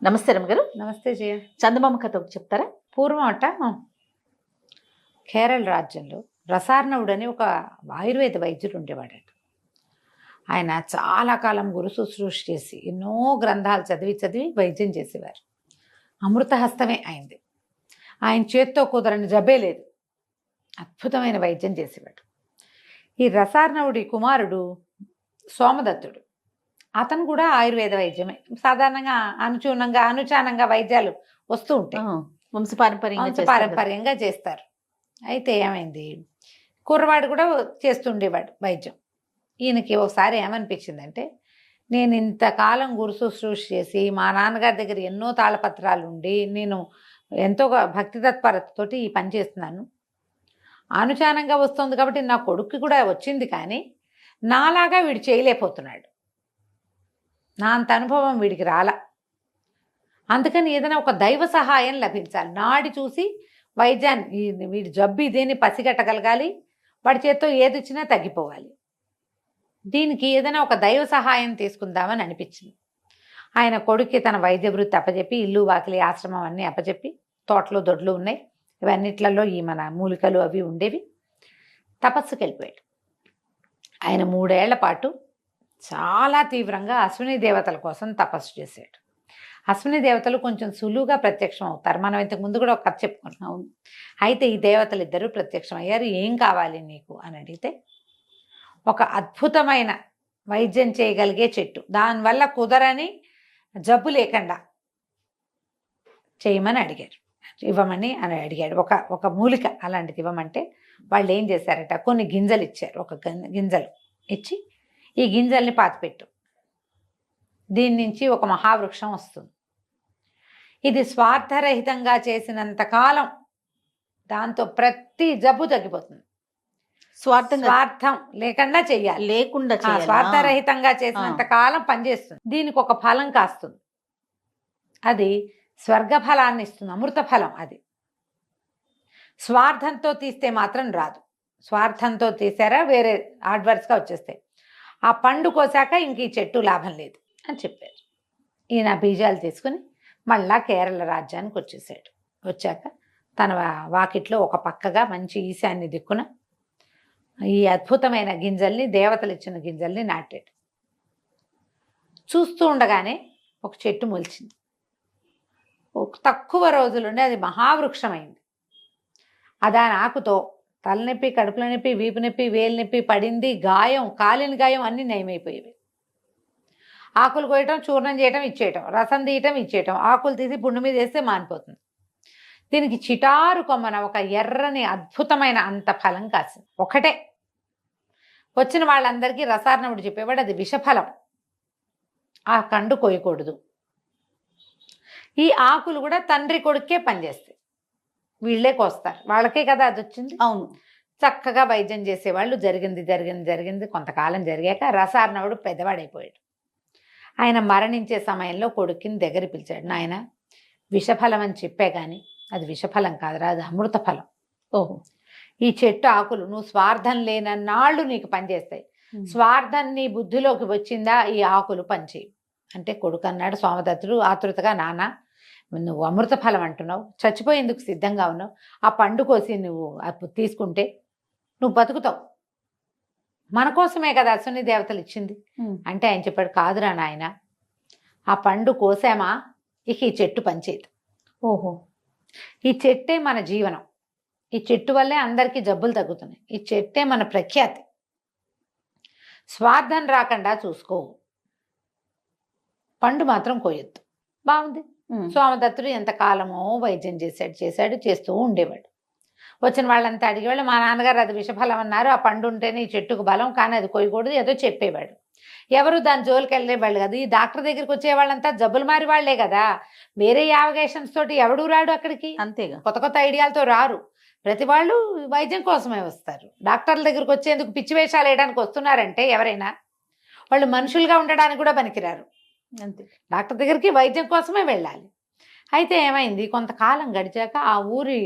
నమస్తే రమ్మగారు. నమస్తే జయ. చందమామ కథ ఒకటి చెప్తారా? పూర్వం కేరళ రాజ్యంలో రసార్ణవుడని ఒక ఆయుర్వేద వైద్యుడు ఉండేవాడట. ఆయన చాలా కాలం గురు శుశ్రూష చేసి ఎన్నో గ్రంథాలు చదివి వైద్యం చేసేవారు. అమృతహస్తమే అయింది. ఆయన చేత్తో కుదరని జబ్బే లేదు. అద్భుతమైన వైద్యం చేసేవాడు. ఈ రసార్ణవుడి కుమారుడు సోమదత్తుడు. అతను కూడా ఆయుర్వేద వైద్యమే. సాధారణంగా అనుచానంగా వైద్యాలు వస్తూ ఉంటాయి. వంశపారంపర్యంగా చేస్తారు. అయితే ఏమైంది, కుర్రవాడు కూడా చేస్తుండేవాడు వైద్యం. ఈయనకి ఒకసారి ఏమనిపించిందంటే, నేను ఇంతకాలం గురు శుశ్రూష చేసి మా నాన్నగారి దగ్గర ఎన్నో తాళపత్రాలు ఉండి నేను ఎంతో భక్తి తత్పరతతోటి ఈ పని చేస్తున్నాను. అనుచానంగా వస్తుంది కాబట్టి నా కొడుక్కి కూడా వచ్చింది, కానీ నాలాగా వీడు చేయలేకపోతున్నాడు. నా అంత అనుభవం వీడికి రాలా. అందుకని ఏదైనా ఒక దైవ సహాయం లభించాలి. నాడి చూసి వైద్యాన్ని వీడి జబ్బు ఇదేని పసిగట్టగలగాలి. వాడి చేత్తో ఏది వచ్చినా తగ్గిపోవాలి. దీనికి ఏదైనా ఒక దైవ సహాయం తీసుకుందామని అనిపించింది. ఆయన కొడుక్కి తన వైద్య వృత్తి అప్పచెప్పి, ఇల్లు వాకిలి ఆశ్రమం అన్నీ అప్పచెప్పి, తోటలు దొడ్లు ఉన్నాయి, ఇవన్నిట్లలో ఈ మన మూలికలు అవి ఉండేవి. తపస్సుకి వెళ్ళిపోయాడు. ఆయన 3 ఏళ్ల పాటు చాలా తీవ్రంగా అశ్విని దేవతల కోసం తపస్సు చేశాడు. అశ్విని దేవతలు కొంచెం సులువుగా ప్రత్యక్షం అవుతారు. మనం ఇంతకు ముందు కూడా ఒక కథ చెప్పుకున్నాం. అయితే ఈ దేవతలు ఇద్దరు ప్రత్యక్షం అయ్యారు. ఏం కావాలి నీకు అని అడిగితే, ఒక అద్భుతమైన వైద్యం చేయగలిగే చెట్టు, దానివల్ల కుదరని జబ్బు లేకుండా చేయమని అడిగారు. ఇవ్వమని అని అడిగాడు. ఒక మూలిక అలాంటిది ఇవ్వమంటే వాళ్ళు ఏం చేశారట, కొన్ని గింజలు ఇచ్చారు. ఒక గింజలు ఇచ్చి, ఈ గింజల్ని పాతిపెట్టు, దీని నుంచి ఒక మహావృక్షం వస్తుంది. ఇది స్వార్థరహితంగా చేసినంతకాలం దాంతో ప్రతి జబ్బు తగ్గిపోతుంది. స్వార్థం లేకుండా చెయ్యాలి, స్వార్థరహితంగా చేసినంత కాలం పనిచేస్తుంది. దీనికి ఒక ఫలం కాస్తుంది, అది స్వర్గ ఫలాన్ని ఇస్తుంది, అమృత ఫలం. అది స్వార్థంతో తీస్తే మాత్రం రాదు. స్వార్థంతో తీసారా వేరే అడ్వర్స్గా వచ్చేస్తాయి. ఆ పండు కోసాక ఇంక ఈ చెట్టు లాభం లేదు అని చెప్పారు. ఈయన బీజాలు తీసుకుని మళ్ళా కేరళ రాజ్యానికి వచ్చేసాడు. వచ్చాక తన వాకిట్లో ఒక పక్కగా మంచి ఈశాన్య దిక్కున ఈ అద్భుతమైన గింజల్ని, దేవతలు ఇచ్చిన గింజల్ని నాటాడు. చూస్తూ ఉండగానే ఒక చెట్టు మొలిచింది. తక్కువ రోజులుండి అది మహావృక్షమైంది. దాని ఆకుతో తలనొప్పి, కడుపుల నొప్పి, వీపు నొప్పి, వేలు నొప్పి, పడింది గాయం, కాలిన గాయం అన్నీ నయమైపోయేవి. ఆకులు కోయటం, చూర్ణం చేయటం, ఇచ్చేయటం, రసం తీయటం, ఇచ్చేయటం, ఆకులు తీసి పుండు మీద వేస్తే మానిపోతుంది. దీనికి చిటారు కొమ్మన ఒక ఎర్రని అద్భుతమైన అంత ఫలం కాసింది. ఒకటే. వచ్చిన వాళ్ళందరికీ రసార్ణవుడు చెప్పేవాడు, అది విషఫలం, ఆ కండు కోయకూడదు. ఈ ఆకులు కూడా తండ్రి కొడుకే పనిచేస్తాయి, వీళ్ళే కోస్తారు, వాళ్ళకే కదా అది వచ్చింది. అవును. చక్కగా వైద్యం చేసేవాళ్ళు. జరిగింది కొంతకాలం జరిగాక రసార్ణవుడు పెద్దవాడైపోయాడు. ఆయన మరణించే సమయంలో కొడుకుని దగ్గర పిలిచాడు. నాయన, విషఫలం అని చెప్పే కానీ అది విషఫలం కాదురా, అది అమృత ఫలం. ఓహో, ఈ చెట్టు ఆకులు నువ్వు స్వార్థం లేనన్నాళ్ళు నీకు పనిచేస్తాయి. స్వార్థం నీ బుద్ధిలోకి వచ్చిందా, ఈ ఆకులు పనిచేయి అంటే కొడుకు అన్నాడు. సోమదత్తుడు ఆతృతగా, నాన్న నువ్వు అమృత ఫలం అంటున్నావు, చచ్చిపోయేందుకు సిద్ధంగా ఉన్నావు, ఆ పండు కోసి నువ్వు తీసుకుంటే నువ్వు బతుకుతావు, మన కోసమే కదా అశ్విని దేవతలు ఇచ్చింది అంటే ఆయన చెప్పాడు, కాదురా నాయన, ఆ పండు కోసామా ఇక ఈ చెట్టు పనిచేయదు. ఓహో, ఈ చెట్టే మన జీవనం, ఈ చెట్టు వల్లే అందరికీ జబ్బులు తగ్గుతున్నాయి, ఈ చెట్టే మన ప్రఖ్యాతి, స్వార్థం రాకుండా చూసుకో, పండు మాత్రం కోయొద్దు. బాగుంది. సోమదత్తుడు ఎంతకాలమో వైద్యం చేస్తూ ఉండేవాడు. వచ్చిన వాళ్ళంతా అడిగేవాళ్ళు, మా నాన్నగారు అది విషఫలం అన్నారు, ఆ పండు ఉంటేనే ఈ చెట్టుకు బలం, కానీ అది కోయకూడదు, ఏదో చెప్పేవాడు. ఎవరు దాని జోలికి వెళ్ళేవాళ్ళు కదా. ఈ డాక్టర్ దగ్గరికి వచ్చే వాళ్ళంతా జబ్బులు మారి వాళ్లే కదా, వేరే యావగేషన్స్ తోటి ఎవడు రాడు అక్కడికి. అంతేగా, కొత్త ఐడియాలతో రారు. ప్రతి వాళ్ళు వైద్యం కోసమే వస్తారు. డాక్టర్ల దగ్గరికి వచ్చేందుకు పిచ్చి వేషాలు వేయడానికి వస్తున్నారంటే ఎవరైనా వాళ్ళు మనుషులుగా ఉండడానికి కూడా పనికిరారు. అంతే, డాక్టర్ దగ్గరికి వైద్యం కోసమే వెళ్ళాలి. అయితే ఏమైంది, కొంతకాలం గడిచాక ఆ ఊరి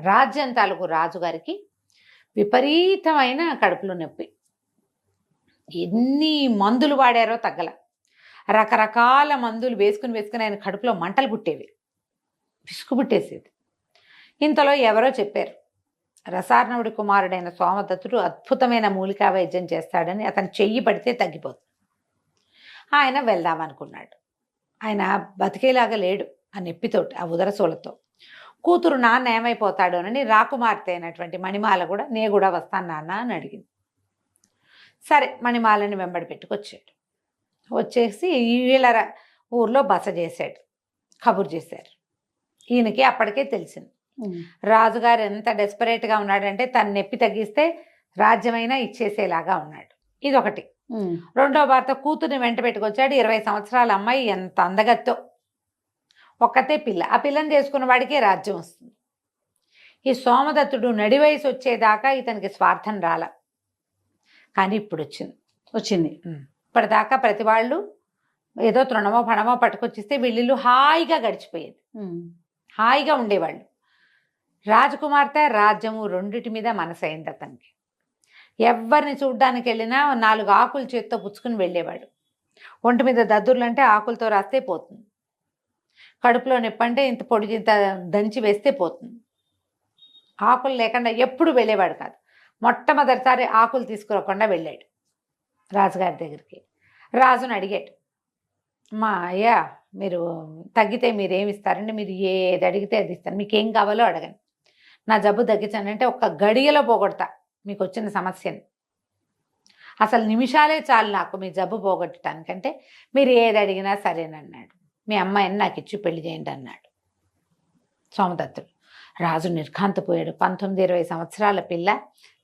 రాజ్యం తాలూకు రాజుగారికి విపరీతమైన కడుపులో నొప్పి, ఎన్ని మందులు వాడారో తగ్గల. రకరకాల మందులు వేసుకుని ఆయన కడుపులో మంటలు పుట్టేవి, పిసుకు పుట్టేసేది. ఇంతలో ఎవరో చెప్పారు, రసార్ణవుడి కుమారుడైన సోమదత్తుడు అద్భుతమైన మూలికా వైద్యం చేస్తాడని, అతను చెయ్యి పడితే తగ్గిపోతుంది. ఆయన వెళ్దామనుకున్నాడు. ఆయన బతికేలాగా లేడు ఆ నొప్పితోటి, ఆ ఉదరసూలతో. కూతురు నాన్న ఏమైపోతాడోనని రాకుమార్తె అయినటువంటి మణిమాల కూడా నేను కూడా వస్తాను నాన్న అని అడిగింది. సరే మణిమాలని వెంబడి పెట్టుకొచ్చాడు. వచ్చేసి వీళ్ళ ఊర్లో బస చేశాడు. కబురు చేశారు. ఈయనకి అప్పటికే తెలిసింది రాజుగారు ఎంత డెస్పరేట్గా ఉన్నాడంటే తన నొప్పి తగ్గిస్తే రాజ్యమైనా ఇచ్చేసేలాగా ఉన్నాడు. ఇదొకటి. రెండో భర్త కూతుర్ని వెంట పెట్టుకొచ్చాడు. 20 సంవత్సరాల అమ్మాయి, ఎంత అందగత్తో, ఒక్కతే పిల్ల. ఆ పిల్లని చేసుకున్న వాడికే రాజ్యం వస్తుంది. ఈ సోమదత్తుడు నడి వయసు వచ్చేదాకా ఇతనికి స్వార్థం రాల, కానీ ఇప్పుడు వచ్చింది. ఇప్పటిదాకా ప్రతి వాళ్ళు ఏదో తృణమో పణమో పట్టుకొచ్చిస్తే వీళ్ళు హాయిగా గడిచిపోయేది, హాయిగా ఉండేవాళ్ళు. రాజకుమార్తె రాజ్యము రెండిటి మీద మనసైంది అతనికి. ఎవరిని చూడ్డానికి వెళ్ళినా 4 ఆకులు చేత్తో పుచ్చుకుని వెళ్ళేవాడు. ఒంటి మీద దద్దుర్లు అంటే ఆకులతో రాస్తే పోతుంది, కడుపులో నొప్పంటే ఇంత పొడి ఇంత దంచి వేస్తే పోతుంది. ఆకులు లేకుండా ఎప్పుడు వెళ్ళేవాడు కాదు. మొట్టమొదటిసారి ఆకులు తీసుకురాకుండా వెళ్ళాడు రాజుగారి దగ్గరికి. రాజుని అడిగాడు, మా అయ్యా మీరు తగ్గితే మీరేమి ఇస్తారంటే, మీరు ఏది అడిగితే అది ఇస్తాను, మీకు ఏం కావాలో అడగండి, నా జబ్బు తగ్గించానంటే ఒక్క గడియలో పోగొడతా మీకు వచ్చిన సమస్యని. అసలు నిమిషాలే చాలు నాకు మీ జబ్బు పోగొట్టడానికంటే, మీరు ఏది అడిగినా సరేనన్నాడు. మీ అమ్మాయిని నాకు ఇచ్చి పెళ్లి చేయండి అన్నాడు సోమదత్తుడు. రాజు నిర్ఘాంతపోయాడు. 19-20 సంవత్సరాల పిల్ల,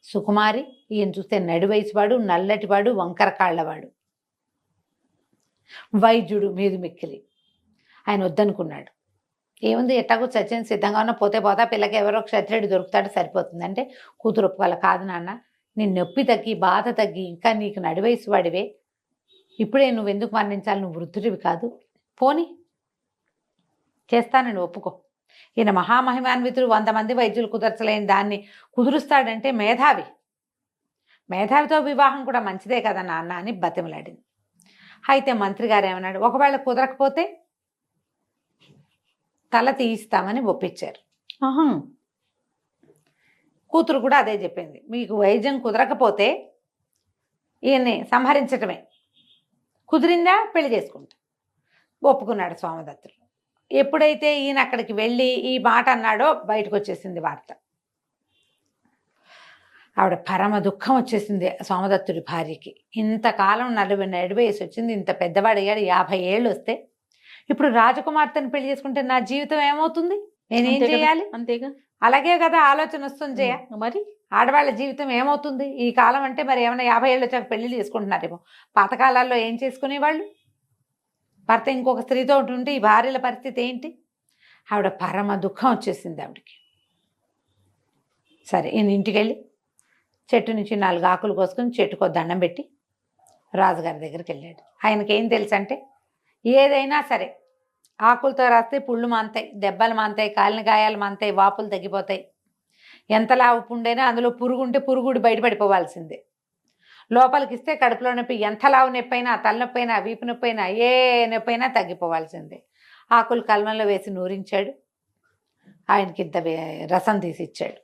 సుకుమారి. ఈయన చూస్తే నడి వయసువాడు, నల్లటివాడు, వంకర కాళ్ళవాడు, వైద్యుడు మీది మిక్కిలి. ఆయన వద్దనుకున్నాడు. ఏముంది, ఎట్టాగో చచ్చిన సిద్ధంగా ఉన్న, పోతే పోతా, పిల్లకి ఎవరో క్షత్రియుడు దొరుకుతాడు సరిపోతుంది అంటే, కూతురు ఒప్పుకోవాలి. కాదు నాన్న, నీ నొప్పి తగ్గి బాధ తగ్గి ఇంకా నీకు నడి వయసు వాడివే, ఇప్పుడే నువ్వు ఎందుకు మరణించాలి, నువ్వు వృద్ధుడివి కాదు, పోని చేస్తానని ఒప్పుకో. ఈయన మహామహిమాన్వితుడు, 100 మంది వైద్యులు కుదర్చలేని దాన్ని కుదురుస్తాడంటే మేధావి. మేధావితో వివాహం కూడా మంచిదే కదా నాన్న అని బతిమలాడింది. అయితే మంత్రి గారు ఏమన్నాడు, ఒకవేళ కుదరకపోతే తల తీయిస్తామని ఒప్పించారు. కూతురు కూడా అదే చెప్పింది, మీకు వైద్యం కుదరకపోతే ఈయన్ని సంహరించటమే, కుదిరిందా పెళ్లి చేసుకుంటా. ఒప్పుకున్నాడు సోమదత్తుడు. ఎప్పుడైతే ఈయన అక్కడికి వెళ్ళి ఈ మాట అన్నాడో బయటకు వచ్చేసింది వార్త. ఆవిడ పరమ దుఃఖం వచ్చేసింది సోమదత్తుడి భార్యకి. ఇంతకాలం 40 వయసు వచ్చింది, ఇంత పెద్దవాడయ్యాడు, 50 ఏళ్ళు వస్తే ఇప్పుడు రాజకుమార్తెను పెళ్లి చేసుకుంటే నా జీవితం ఏమవుతుంది, నేనేం చేయాలి? అంతేగా, అలాగే కదా ఆలోచన వస్తుంది జయ. మరి ఆడవాళ్ళ జీవితం ఏమవుతుంది ఈ కాలం అంటే? మరి ఏమైనా 50 ఏళ్ళు వచ్చాక పెళ్లిళ్ళు చేసుకుంటున్నారేమో. పాతకాలాల్లో ఏం చేసుకునేవాళ్ళు? భర్త ఇంకొక స్త్రీతో ఉంటుంటే ఈ భార్యల పరిస్థితి ఏంటి? ఆవిడ పరమ దుఃఖం వచ్చేసింది ఆవిడకి. సరే ఈయన ఇంటికి వెళ్ళి చెట్టు నుంచి 4 ఆకులు కోసుకొని చెట్టుకో దండం పెట్టి రాజుగారి దగ్గరికి వెళ్ళాడు. ఆయనకి ఏం తెలుసు అంటే, ఏదైనా సరే ఆకులతో రాస్తే పుళ్ళు మాంతాయి, దెబ్బలు మాంతాయి, కాలిన గాయాలు మాంతాయి, వాపులు తగ్గిపోతాయి. ఎంతలా పుండైనా అందులో పురుగుంటే పురుగుడు బయటపడిపోవాల్సిందే. లోపలికి ఇస్తే కడుపులో నొప్పి, ఎంత లావు నొప్పి అయినా, తలనొప్పి అయినా, వీపు నొప్పి అయినా, ఏ నొప్పి అయినా తగ్గిపోవాల్సిందే. ఆకులు కల్మంలో వేసి నూరించాడు. ఆయనకి ఇంత రసం తీసి ఇచ్చాడు.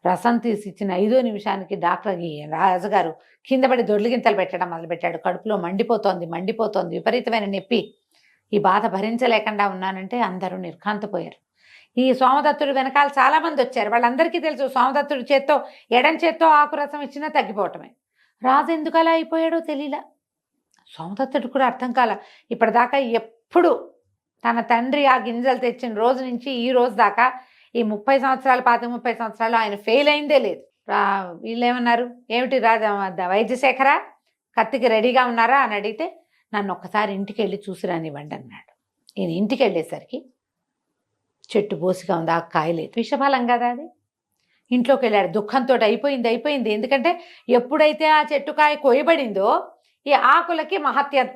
రసం తీసి ఇచ్చిన 5వ నిమిషానికి డాక్టర్కి రాజుగారు కింద పడి దొర్లిగింతలు పెట్టడం మొదలుపెట్టాడు. కడుపులో మండిపోతోంది, విపరీతమైన నొప్పి, ఈ బాధ భరించలేకుండా ఉన్నానంటే అందరూ నిర్ఘాంతపోయారు. ఈ సోమదత్తుడు వెనకాల చాలామంది వచ్చారు. వాళ్ళందరికీ తెలుసు సోమదత్తుడి చేత్తో, ఎడం చేత్తో ఆకు రసం ఇచ్చినా తగ్గిపోవటమే. రాజు ఎందుకు అలా అయిపోయాడో తెలియలా. సోమదత్తుడు కూడా అర్థం కాల. ఇప్పటిదాకా ఎప్పుడు తన తండ్రి ఆ గింజలు తెచ్చిన రోజు నుంచి ఈ రోజు దాకా ఈ 30 సంవత్సరాలు 30 సంవత్సరాలు ఆయన ఫెయిల్ అయిందే లేదు. వీళ్ళు ఏమన్నారు, ఏమిటి వైద్యశేఖర కత్తికి రెడీగా ఉన్నారా అని అడిగితే, నన్ను ఒక్కసారి ఇంటికి వెళ్ళి చూసి రానివ్వండి అన్నాడు. ఈయన ఇంటికి వెళ్ళేసరికి చెట్టు బోసిగా ఉంది, ఆ కాయలేదు. విషఫలం కదా అది. ఇంట్లోకి వెళ్ళాడు. దుఃఖంతో అయిపోయింది. ఎందుకంటే ఎప్పుడైతే ఆ చెట్టు కాయ కోయబడిందో ఈ ఆకులకి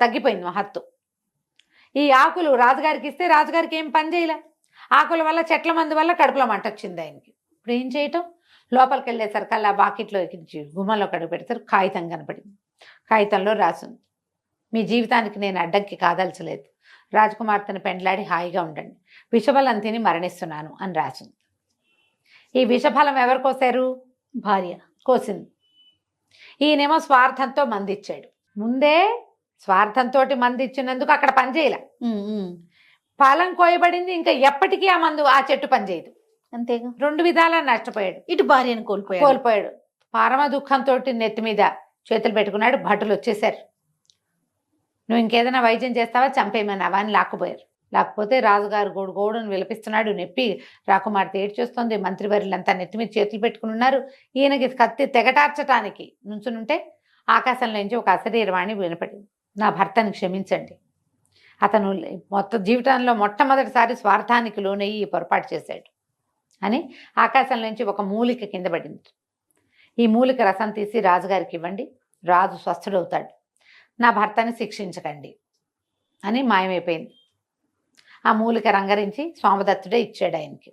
తగ్గిపోయింది మహత్తు. ఈ ఆకులు రాజుగారికి ఇస్తే రాజుగారికి ఏం పని చేయలే. ఆకుల వల్ల, చెట్ల మందు వల్ల కడుపులో మంట వచ్చింది ఆయనకి. ఇప్పుడు ఏం చేయటం? లోపలికి వెళ్ళేసరికల్లా బాకెట్లో ఎక్కించి గుమ్మంలో కడుగు పెడతారు. కాగితం కనపడింది. కాగితంలో రాసింది, మీ జీవితానికి నేను అడ్డంకి కాదల్చలేదు. రాజకుమార్తెను పెండ్లాడి హాయిగా ఉండండి. విషఫలం తిని మరణిస్తున్నాను అని రాసింది. ఈ విషఫలం ఎవరు కోసారు? భార్య కోసింది. ఈయనేమో స్వార్థంతో మందిచ్చాడు. ముందే స్వార్థంతో మందిచ్చినందుకు అక్కడ పనిచేయలే. ఫలం కోయబడింది, ఇంకా ఎప్పటికీ ఆ మందు ఆ చెట్టు పనిచేయదు. అంతేగా. 2 విధాలా నష్టపోయాడు. ఇటు భార్యను కోల్పోయాడు. పరమ దుఃఖంతో నెత్తి మీద చేతులు పెట్టుకున్నాడు. భటులు వచ్చేసారు. నువ్వు ఇంకేదైనా వైద్యం చేస్తావా, చంపేయమన్నావా అని లాక్కుపోయారు. లేకపోతే రాజుగారు గోడును విలపిస్తున్నాడు. నొప్పి రాకుమార్తె ఏడ్చేస్తుంది. మంత్రివర్యులంతా నెత్తి మీద చేతులు పెట్టుకుని ఉన్నారు. ఈయనకి కత్తి తెగటార్చటానికి నుంచునుంటే ఆకాశంలో నుంచి ఒక అశరీరవాణి వినపడింది. నా భర్తని క్షమించండి, అతను మొత్తం జీవితంలో మొట్టమొదటిసారి స్వార్థానికి లోనయ్యి ఈ పొరపాటు చేశాడు అని ఆకాశంలో నుంచి ఒక మూలిక కింద పడింది. ఈ మూలిక రసం తీసి రాజుగారికి ఇవ్వండి, రాజు స్వస్థుడవుతాడు. నా భర్తని శిక్షించకండి అని మాయమైపోయింది. ఆ మూలిక రంగరించి సోమదత్తుడే ఇచ్చాడు ఆయనకి.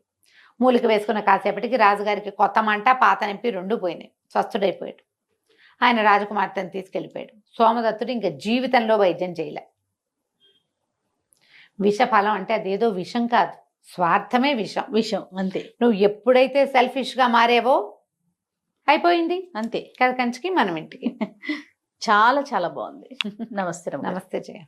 మూలిక వేసుకున్న కాసేపటికి రాజుగారికి కొత్త మంట పాత నొప్పి 2 పోయినాయి. స్వస్థుడైపోయాడు. ఆయన రాజకుమార్తెను తీసుకెళ్ళిపోయాడు. సోమదత్తుడు ఇంకా జీవితంలో వైద్యం చేయలే. విషఫలం అంటే అదేదో విషం కాదు, స్వార్థమే విషం. విషయం అంతే. నువ్వు ఎప్పుడైతే సెల్ఫిష్గా మారేవో అయిపోయింది అంతే. కంచికి మనం ఇంటికి. చాలా చాలా బాగుంది. నమస్తే. నమస్తే జయ.